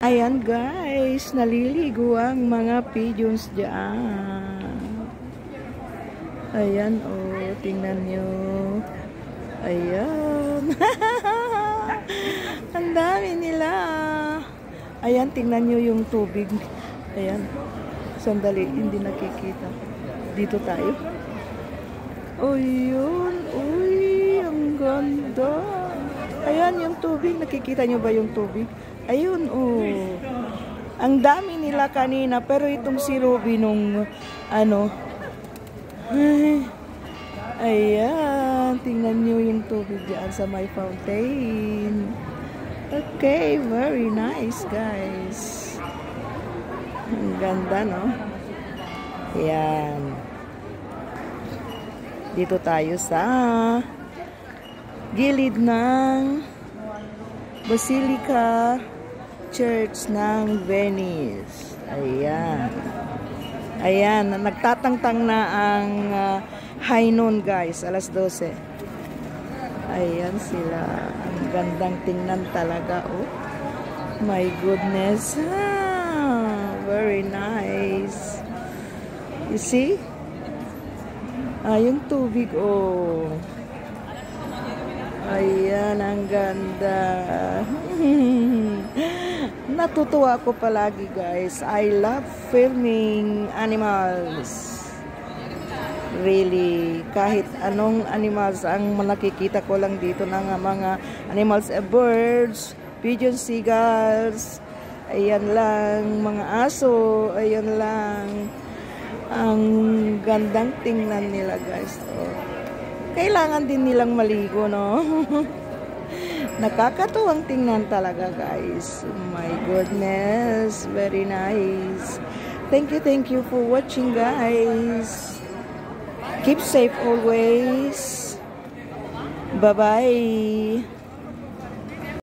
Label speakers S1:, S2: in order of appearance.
S1: Ayan guys, naliligo ang mga pigeons dyan. Ayan oh, tingnan nyo. Ayan. Ang dami nila. Ayan, tingnan nyo yung tubig. Ayan. Sandali, hindi nakikita. Dito tayo. Oh, yun. Uy, ang ganda. Ayan yung tubig. Nakikita nyo ba yung tubig? Ayun, oh. Ang dami nila kanina, pero itong si Ruby nung, ano, ayan, tingnan nyo yung tubig dyan sa my fountain. Okay, very nice, guys. Ang ganda, no? Ayan. Dito tayo sa gilid ng Basilica Church ng Venice. Ayan. Ayan, nagtatangtang na ang high noon guys, alas 12. Ayan sila. Ang gandang tingnan talaga, oh. My goodness. Very nice. You see? Yung tubig, oh. Ayan, ang ganda. Natutuwa ko palagi guys. I love filming animals. Really, kahit anong animals ang nakikita ko lang dito ng mga animals, birds, pigeons, seagulls. Ayan lang, mga aso. Ayan lang. Ang gandang tingnan nila guys. Oh. Kailangan din nilang maligo, no? Nakakatuwang tingnan talaga, guys. Oh my goodness. Very nice. Thank you for watching, guys. Keep safe always. Bye-bye.